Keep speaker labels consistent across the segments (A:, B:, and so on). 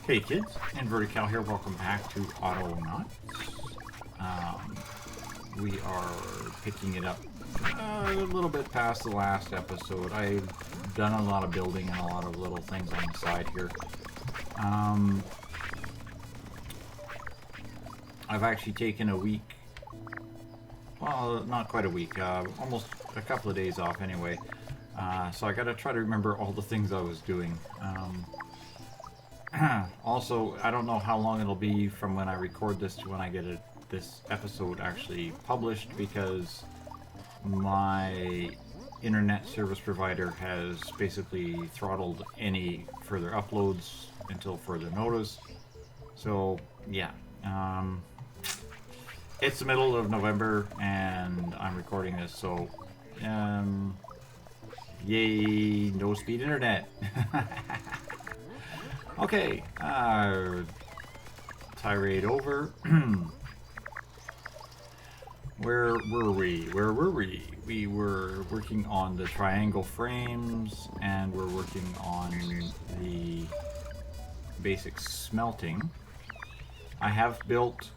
A: Hey kids, Invertical here, welcome back to Autonauts. We are picking it up a little bit past the last episode. I've done a lot of building and a lot of little things on the side here. I've actually taken a week, well, not quite a week, almost a couple of days off anyway. So I gotta try to remember all the things I was doing. Also, I don't know how long it'll be from when I record this to when I get this episode actually published, because my internet service provider has basically throttled any further uploads until further notice. So yeah, it's the middle of November and I'm recording this, so yay, no speed internet. Okay, tirade over. Where were we? We were working on the triangle frames, and we're working on the basic smelting. I have built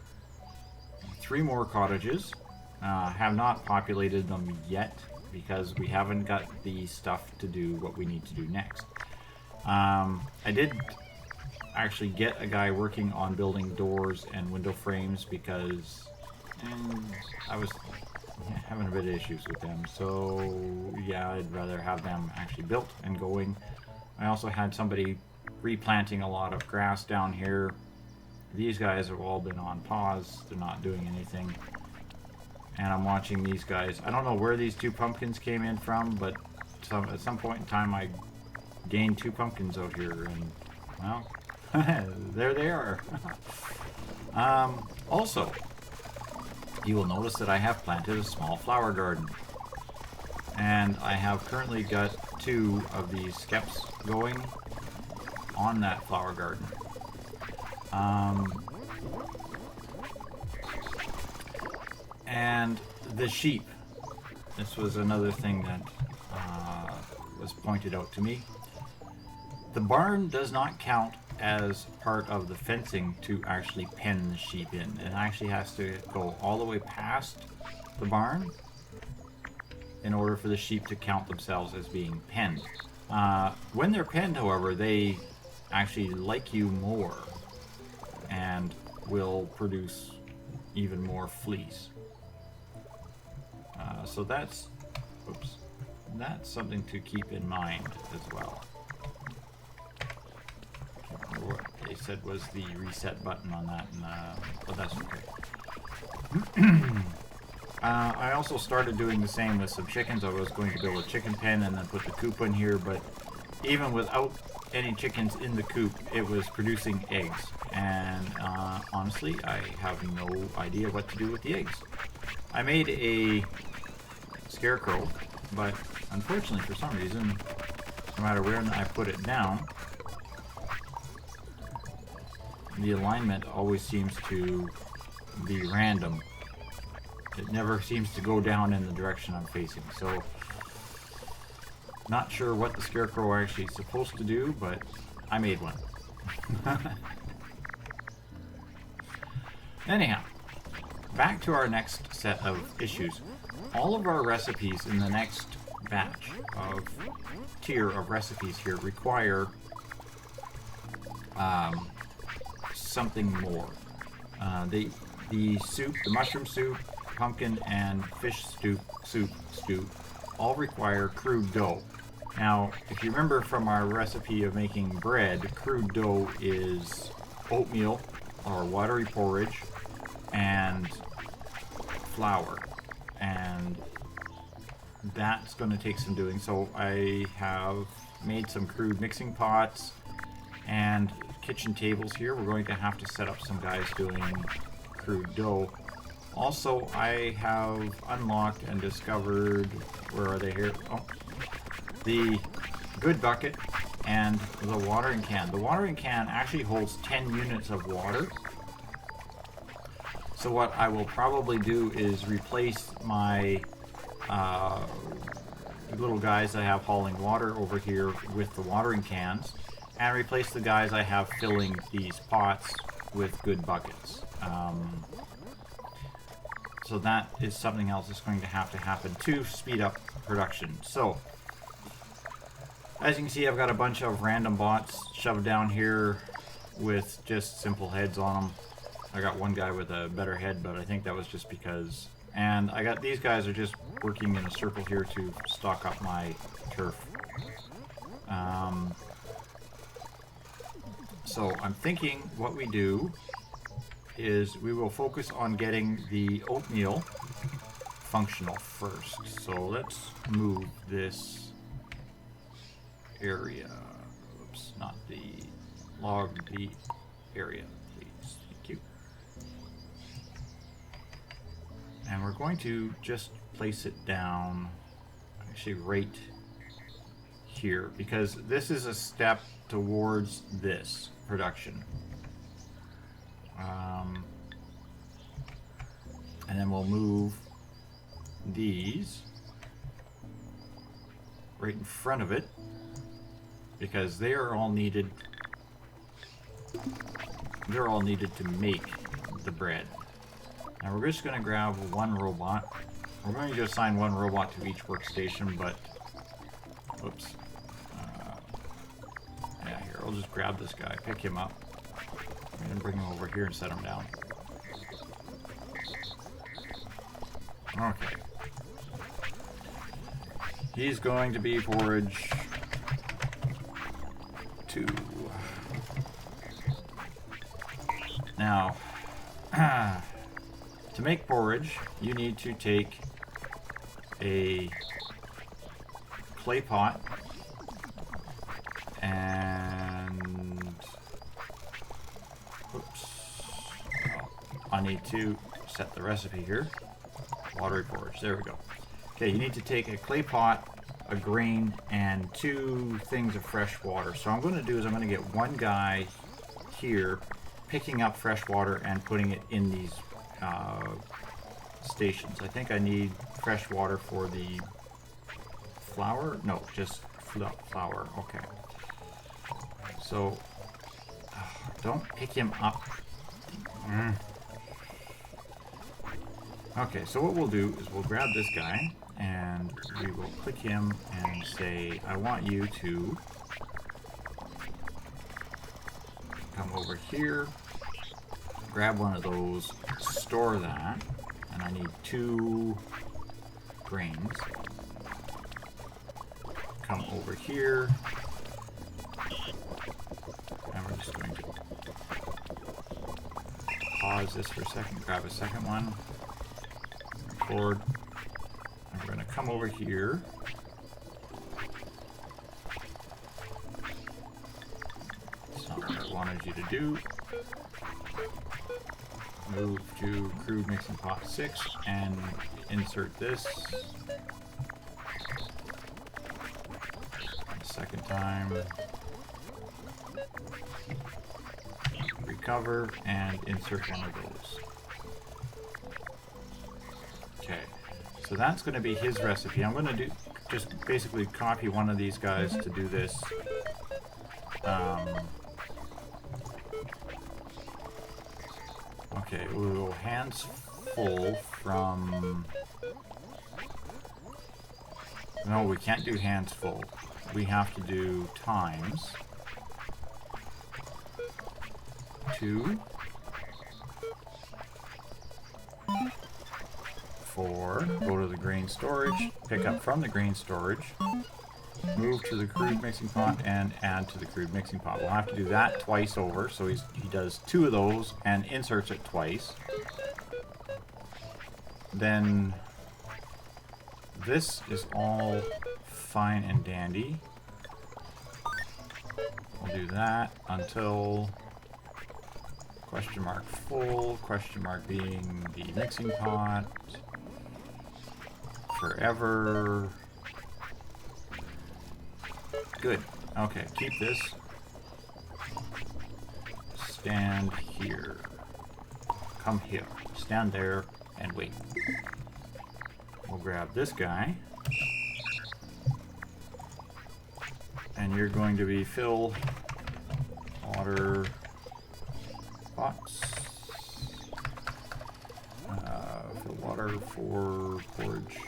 A: 3 more cottages. Have not populated them yet because we haven't got the stuff to do what we need to do next. I did actually get a guy working on building doors and window frames because I was having a bit of issues with them, so yeah, I'd rather have them actually built and going. I also had somebody replanting a lot of grass down here. These guys have all been on pause, they're not doing anything, and I'm watching these guys. I don't know where these 2 pumpkins came in from, but at some point in time I gained 2 pumpkins out here, and well, there they are. Also, you will notice that I have planted a small flower garden, and I have currently got 2 of these skeps going on that flower garden. And the sheep, this was another thing that was pointed out to me. The barn does not count as part of the fencing to actually pen the sheep in. It actually has to go all the way past the barn in order for the sheep to count themselves as being penned. When they're penned, however, they actually like you more and will produce even more fleece. So that's something to keep in mind as well. What they said was the reset button on that, and but that's okay. I also started doing the same with some chickens. I was going to build a chicken pen and then put the coop in here, but even without any chickens in the coop, it was producing eggs, and honestly, I have no idea what to do with the eggs. I made a scarecrow, but unfortunately for some reason, no matter where I put it down, the alignment always seems to be random. It never seems to go down in the direction I'm facing, so not sure what the scarecrow actually is supposed to do, but I made one. Anyhow, back to our next set of issues. All of our recipes in the next batch of tier of recipes here require something more. The soup, the mushroom soup, pumpkin, and fish soup all require crude dough. Now, if you remember from our recipe of making bread, crude dough is oatmeal or watery porridge and flour, and that's going to take some doing. So I have made some crude mixing pots and kitchen tables here. We're going to have to set up some guys doing crude dough. Also, I have unlocked and discovered, where are they here? Oh, the good bucket and the watering can. The watering can actually holds 10 units of water. So what I will probably do is replace my little guys I have hauling water over here with the watering cans, and replace the guys I have filling these pots with good buckets. So that is something else that's going to happen to speed up production. So, as you can see, I've got a bunch of random bots shoved down here with just simple heads on them. I got one guy with a better head, but I think that was just because... And I got these guys are just working in a circle here to stock up my turf. So I'm thinking what we do is we will focus on getting the oatmeal functional first. So let's move this area. Oops, not the log, the area, please. Thank you. And we're going to just place it down, actually right here, because this is a step towards this production. And then we'll move these right in front of it, because they are all needed. They're all needed to make the bread. Now we're just going to grab one robot. We're going to assign one robot to each workstation, but whoops. Yeah, here, I'll just grab this guy, pick him up, and bring him over here and set him down. Okay. He's going to be forage 2. Now, to make porridge, you need to take a clay pot and oops, I need to set the recipe here. Watery porridge, there we go. Okay, you need to take a clay pot, a grain, and 2 things of fresh water. So what I'm going to do is I'm going to get one guy here picking up fresh water and putting it in these stations. I think I need fresh water for the flour? No, just flour. Okay. So, don't pick him up. Okay, so what we'll do is we'll grab this guy and we will click him and say, I want you to come over here, grab one of those, store that, and I need 2 grains. Come over here, and we're just going to pause this for a second, grab a second one, record, and we're going to come over here. That's not what I wanted you to do. Move to crude mixing pot 6 and insert this. Second time. Recover and insert one of those. Okay, so that's going to be his recipe. I'm going to just basically copy one of these guys to do this. Okay, we'll hands full from... No, we can't do hands full. We have to do times 2, 4, go to the grain storage, pick up from the grain storage, move to the crude mixing pot and add to the crude mixing pot. We'll have to do that twice over, so he does 2 of those and inserts it twice. Then this is all fine and dandy. We'll do that until question mark full, question mark being the mixing pot, forever. Good. Okay, keep this. Stand here. Come here. Stand there and wait. We'll grab this guy. And you're going to be fill water pots. Fill water for porridge.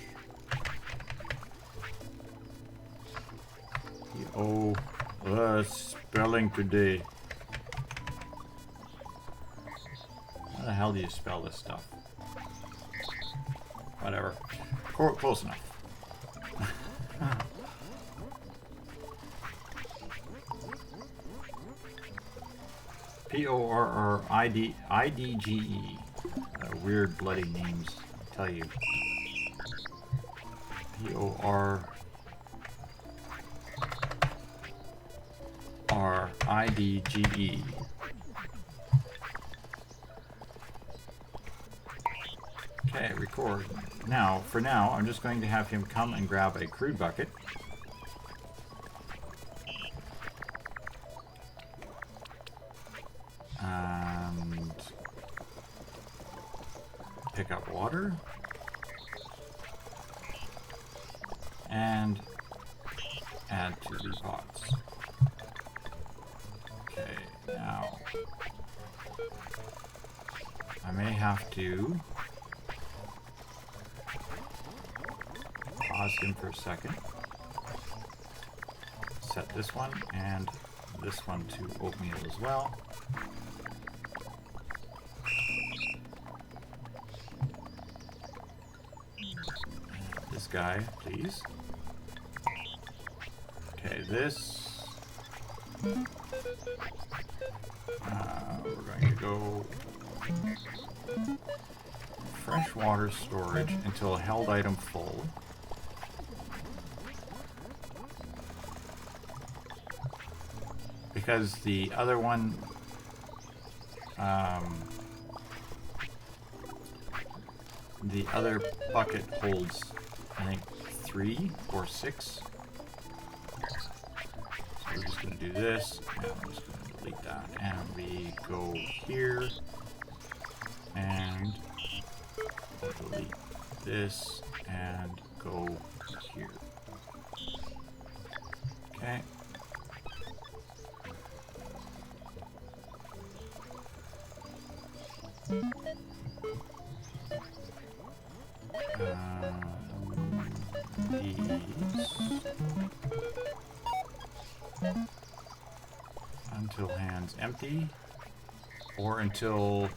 A: Oh, spelling today. How the hell do you spell this stuff? Whatever. Close enough. Porridge. Weird bloody names, I tell you. Porridge. Okay, record. Now, for now, I'm just going to have him come and grab a crude bucket. And pick up water. And add to the pots. Okay, now I may have to pause him for a second. Set this one and this one to oatmeal as well. This guy, please. Okay, this. We're going to go freshwater storage until held item full. Because the other one, the other bucket holds, I think, 3 or 6. So we're just going to do this, and I'm just going to delete that, and we go here, and delete this, and go here. Okay. Until hands empty, or until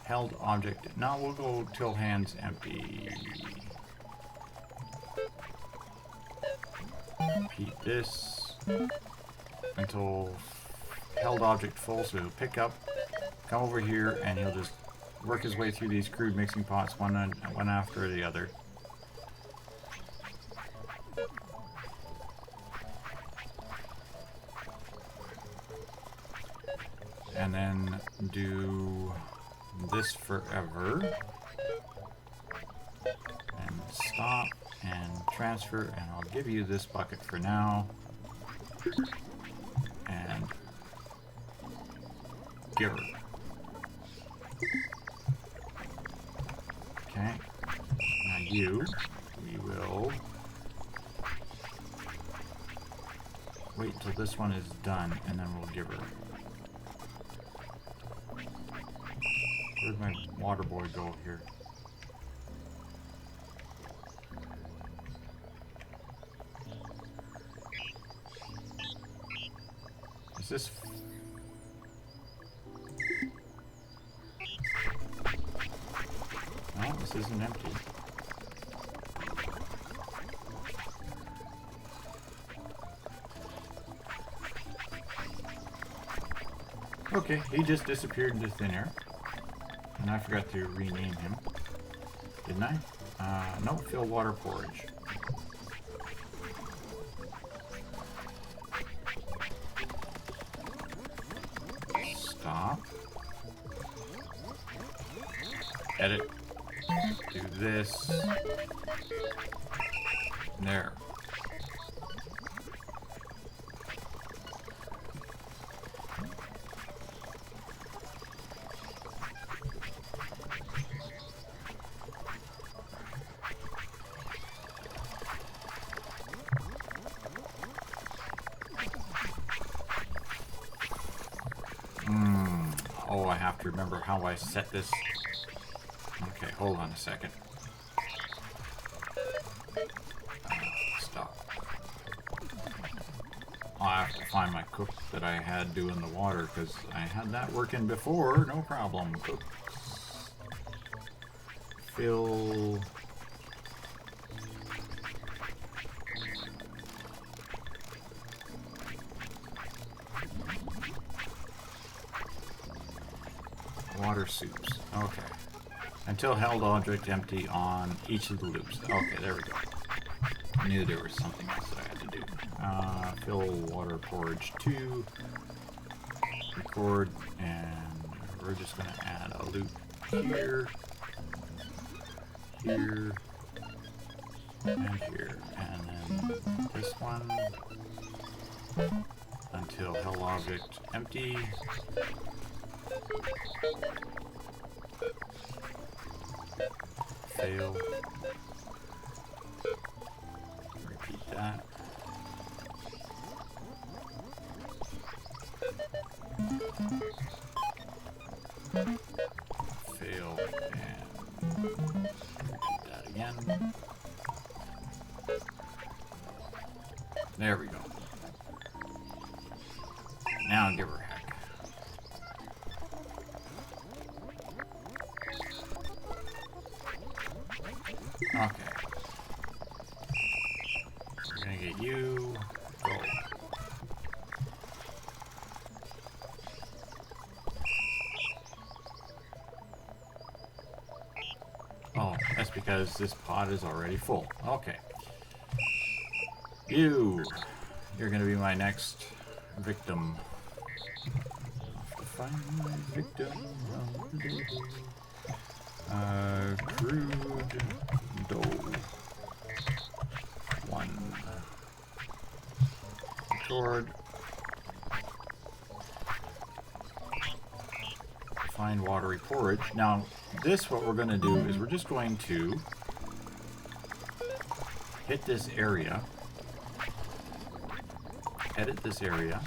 A: held object. No, we'll go till hands empty. Repeat this until held object full. So he'll pick up, come over here, and he'll just work his way through these crude mixing pots one after the other. And then do this forever. And stop and transfer, and I'll give you this bucket for now. And give her. Okay. Now you, we will wait till this one is done, and then we'll give her. Where'd my water boy go here? Is this... No, this isn't empty. Okay, he just disappeared into thin air. And I forgot to rename him. Didn't I? No, fill water porridge. Stop. Edit. Do this. There. Oh, I have to remember how I set this. Okay, hold on a second. Stop. I'll have to find my cook that I had doing the water, because I had that working before, no problem. Cooks. Fill. Water soups. Okay. Until held object empty on each of the loops. Okay, there we go. I knew there was something else that I had to do. Fill water porridge 2. Record, and we're just going to add a loop here, here, and here. And then this one until held object empty. Fail. Repeat that. Fail and repeat that again. There we go. Now give her a heck. Okay. We're gonna get you. Go. Oh, that's because this pod is already full. Okay. You're gonna be my next victim. Find my victim. Crude dough. 1. Record. Find watery porridge. Now, this, what we're going to do is we're just going to hit this area, edit this area,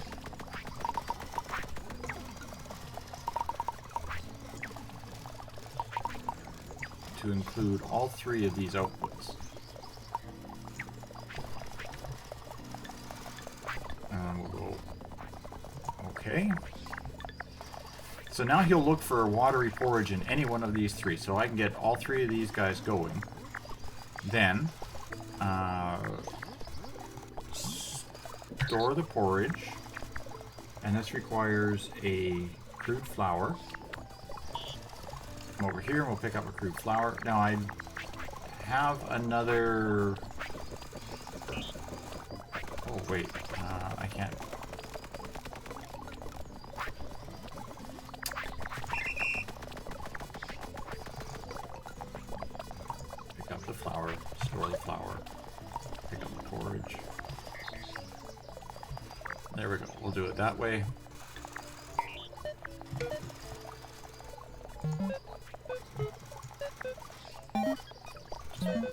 A: to include all 3 of these outputs. And we'll go okay. So now he'll look for watery porridge in any one of these 3. So I can get all 3 of these guys going. Then store the porridge, and this requires a crude flour. Come over here and we'll pick up a crude flour. Now I have another. Oh wait, I can't. Pick up the flour, store the flour, pick up the porridge. There we go. We'll do it that way.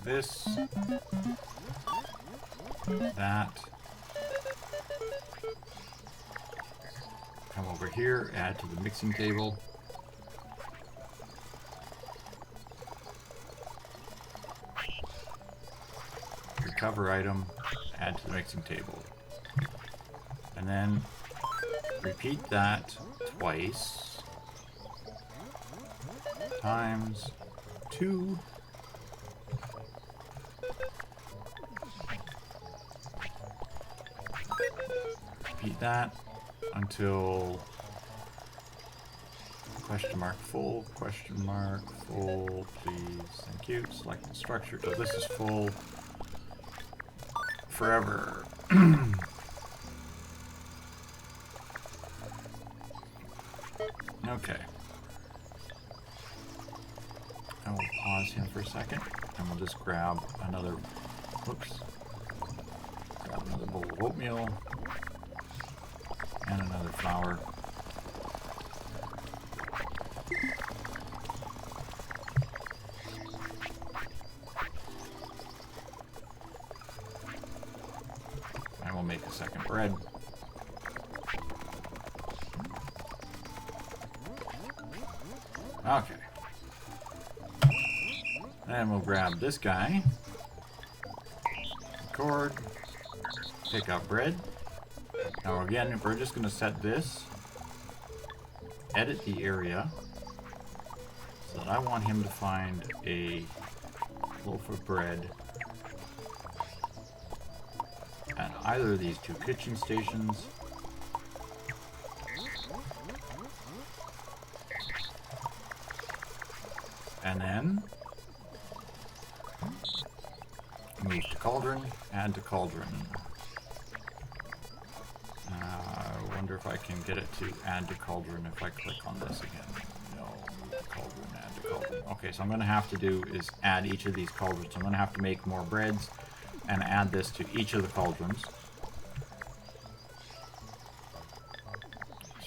A: This, that, come over here, add to the mixing table, recover item, add to the mixing table, and then repeat that twice, times 2. Repeat that until question mark full, please, thank you. Select the structure. So this is full forever. Okay. I will pause him for a second, and we'll just grab another. Whoops. Grab another bowl of oatmeal. And another flour. And we'll make a second bread. Okay. And we'll grab this guy. Record. Pick up bread. Now again, we're just going to set this. Edit the area. So that I want him to find a loaf of bread at either of these two kitchen stations. And then move to cauldron, add to cauldron. I wonder if I can get it to add to cauldron if I click on this again. No, move to cauldron, add to cauldron. Okay, so I'm going to have to do is add each of these cauldrons. I'm going to have to make more breads and add this to each of the cauldrons.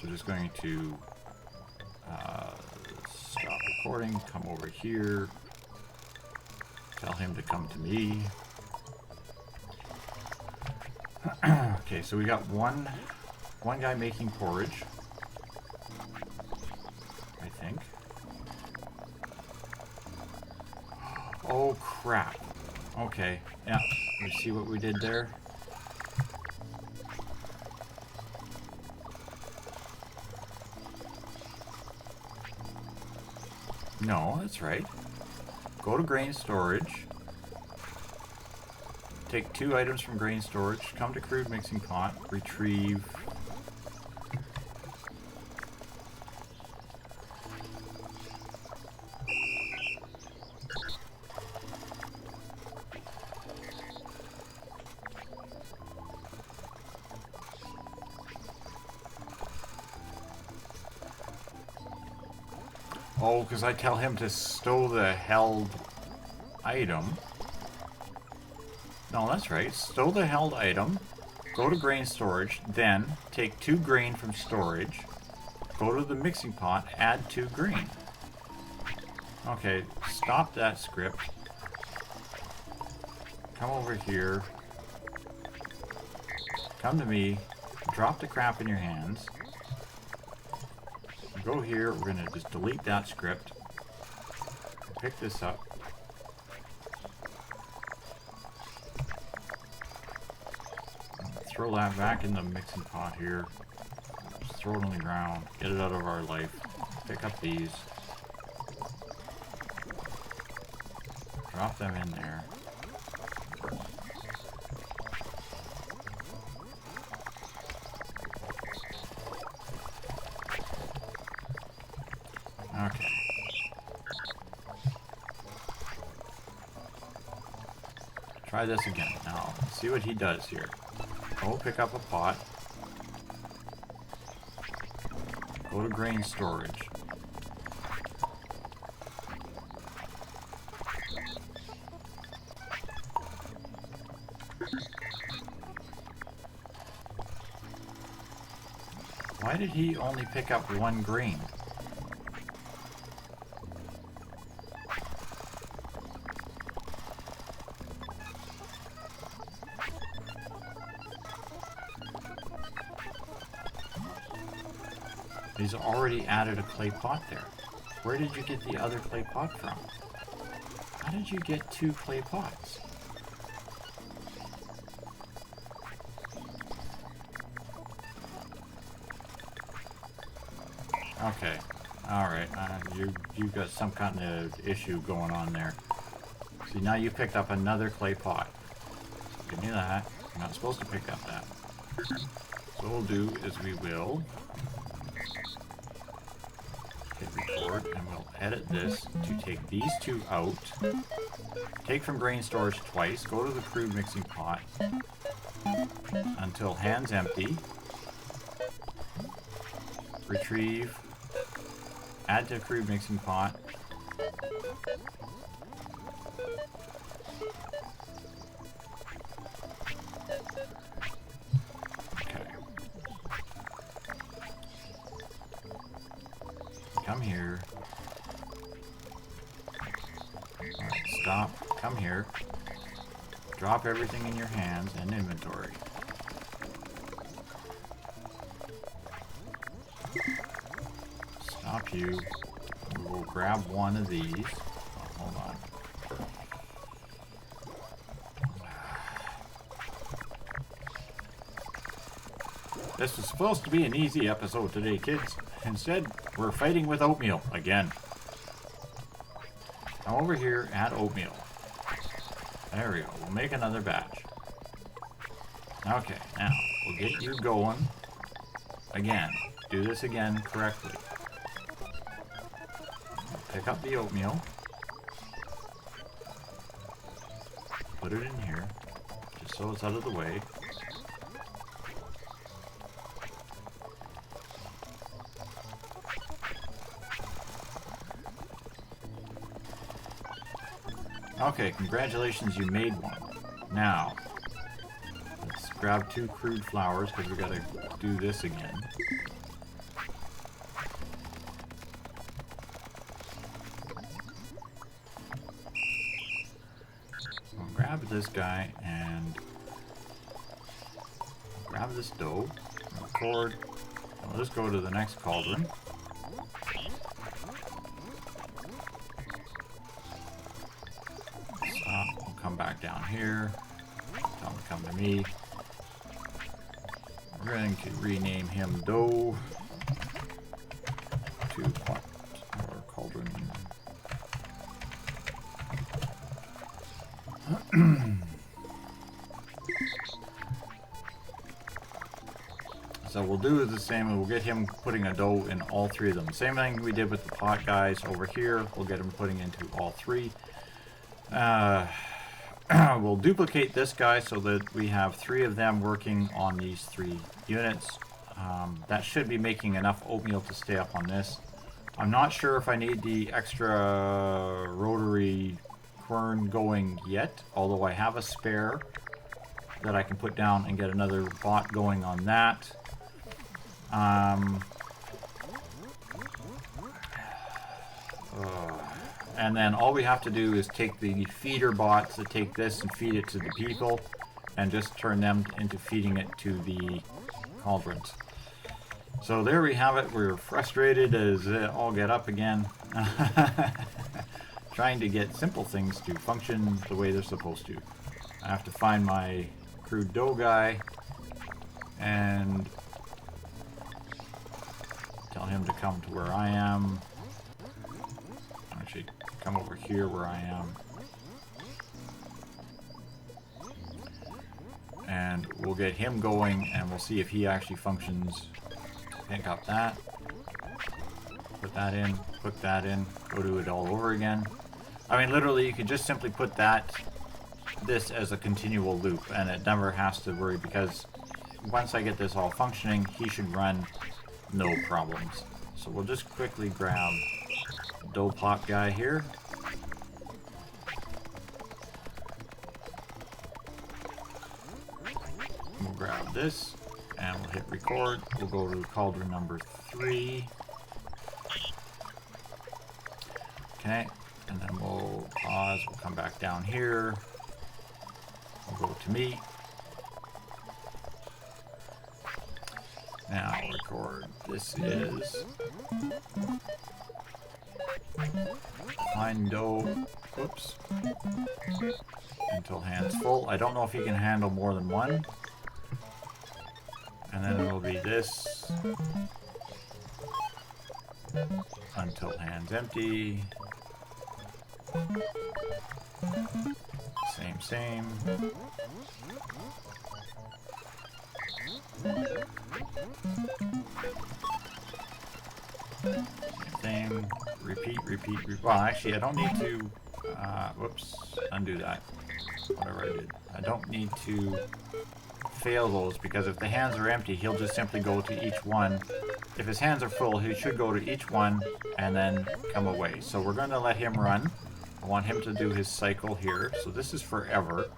A: So just going to stop recording, come over here, tell him to come to me. Okay, so we got one guy making porridge, I think. Oh crap. Okay, yeah, you see what we did there? No, that's right. Go to grain storage. Take 2 items from grain storage. Come to crude mixing pot. Retrieve. Oh, because I tell him to stow the held item. No, that's right. Stow the held item. Go to grain storage. Then take 2 grain from storage. Go to the mixing pot. Add 2 grain. Okay, stop that script. Come over here. Come to me. Drop the crap in your hands. Go here, we're going to just delete that script. Pick this up. Throw that back in the mixing pot here. Just throw it on the ground. Get it out of our life. Pick up these. Drop them in there. Okay. Try this again. Now, see what he does here. Go pick up a pot. Go to grain storage. Why did he only pick up 1 grain? He's already added a clay pot there. Where did you get the other clay pot from? How did you get 2 clay pots? Okay. Alright. You've got some kind of issue going on there. See, now you picked up another clay pot. So give me that. You're not supposed to pick up that. So what we'll do is we will hit record and we'll edit this to take these 2 out. Take from grain storage twice. Go to the crude mixing pot until hand's empty. Retrieve. Add to crude mixing pot. Okay. Come here. Alright, stop. Come here. Drop everything in your hands and inventory. Stop you. Move we'll grab one of these. Oh, hold on. This was supposed to be an easy episode today, kids. Instead, we're fighting with Oatmeal again. Now over here, add Oatmeal. There we go. We'll make another batch. Okay, now we'll get you going. Again, do this again correctly. Pick up the Oatmeal. Put it in here, just so it's out of the way. Okay, congratulations, you made one. Now, let's grab 2 crude flowers, because we gotta do this again. We'll grab this guy, and grab this dough, record, and we'll just go to the next cauldron. Come back down here. Tell him to come to me. We're going to rename him Dough to pot or cauldron. So we'll do the same, and we'll get him putting a dough in all 3 of them. Same thing we did with the pot guys over here. We'll get him putting into all 3. We'll duplicate this guy so that we have 3 of them working on these 3 units. That should be making enough oatmeal to stay up on this. I'm not sure if I need the extra rotary quern going yet, although I have a spare that I can put down and get another bot going on that. And then all we have to do is take the feeder bots that take this and feed it to the people, and just turn them into feeding it to the cauldrons. So there we have it. We're frustrated as all get up again. Trying to get simple things to function the way they're supposed to. I have to find my crude dough guy and tell him to come to where I am. Actually, come over here where I am. And we'll get him going, and we'll see if he actually functions. Pick up that. Put that in. Put that in. Go do it all over again. I mean, literally, you could just simply put this as a continual loop, and it never has to worry, because once I get this all functioning, he should run no problems. So we'll just quickly grab dough pot guy here. We'll grab this and we'll hit record. We'll go to cauldron number 3. Okay, and then we'll pause. We'll come back down here. We'll go to meat. Now record. This is fine dough. Oops. Until hands full. I don't know if he can handle more than one. And then it'll be this until hands empty. Same. Same. Repeat. Well, actually, I don't need to. Whoops. Undo that. Whatever I did. I don't need to fail those, because if the hands are empty, he'll just simply go to each one. If his hands are full, he should go to each one and then come away. So we're going to let him run. I want him to do his cycle here. So this is forever.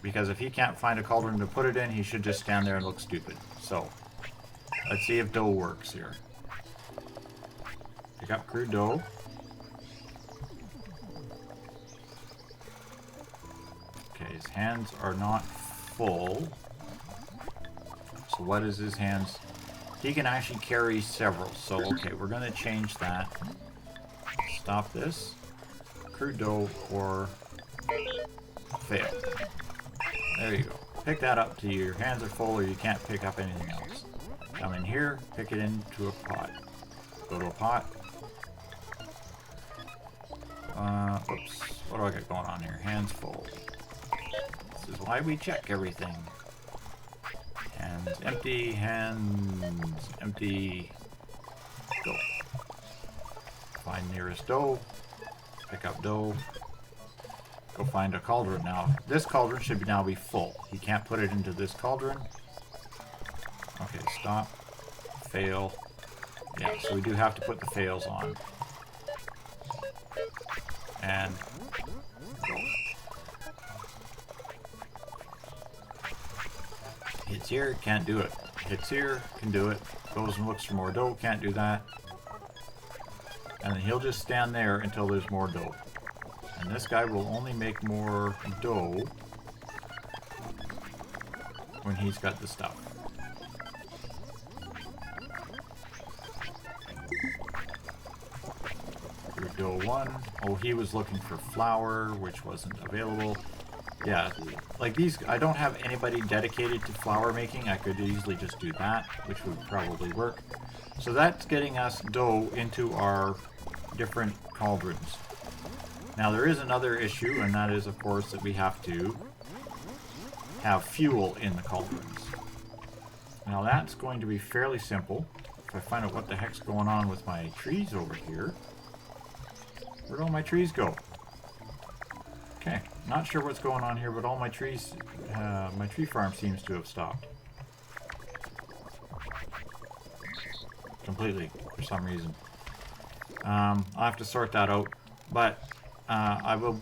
A: Because if he can't find a cauldron to put it in, he should just stand there and look stupid. So let's see if dough works here. Pick up crude dough. Okay, his hands are not full. So what is his hands? he can actually carry several. So, okay, we're going to change that. Stop this. Crude dough or fail. There you go. Pick that up till your hands are full or you can't pick up anything else. Come in here, pick it into a pot. Go to a pot. Oops. What do I got going on here? Hands full. This is why we check everything. Hands empty, hands empty. Go. Find nearest dough. Pick up dough. Go find a cauldron now. This cauldron should now be full. He can't put it into this cauldron. Okay, stop. Fail. Yeah, so we do have to put the fails on. And go. Hits here, can't do it. Hits here, can do it. Goes and looks for more dough, can't do that. And then he'll just stand there until there's more dough. And this guy will only make more dough when he's got the stuff. Dough 1. Oh, he was looking for flour, which wasn't available. Yeah, like these, I don't have anybody dedicated to flour making. I could easily just do that, which would probably work. So that's getting us dough into our different cauldrons. Now there is another issue, and that is, of course, that we have to have fuel in the cauldrons. Now that's going to be fairly simple. If I find out what the heck's going on with my trees over here. Where'd all my trees go? Okay, not sure what's going on here, but all my trees, my tree farm seems to have stopped. Completely, for some reason. I'll have to sort that out, but I will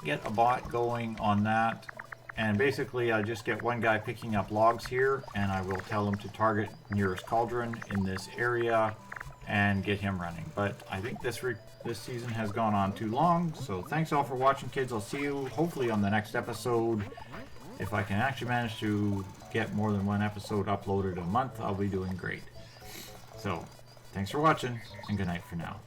A: get a bot going on that, and basically I just get one guy picking up logs here, and I will tell him to target nearest cauldron in this area and get him running. But I think this season has gone on too long, so thanks all for watching, kids. I'll see you hopefully on the next episode. If I can actually manage to get more than one episode uploaded a month, I'll be doing great. So, thanks for watching, and good night for now.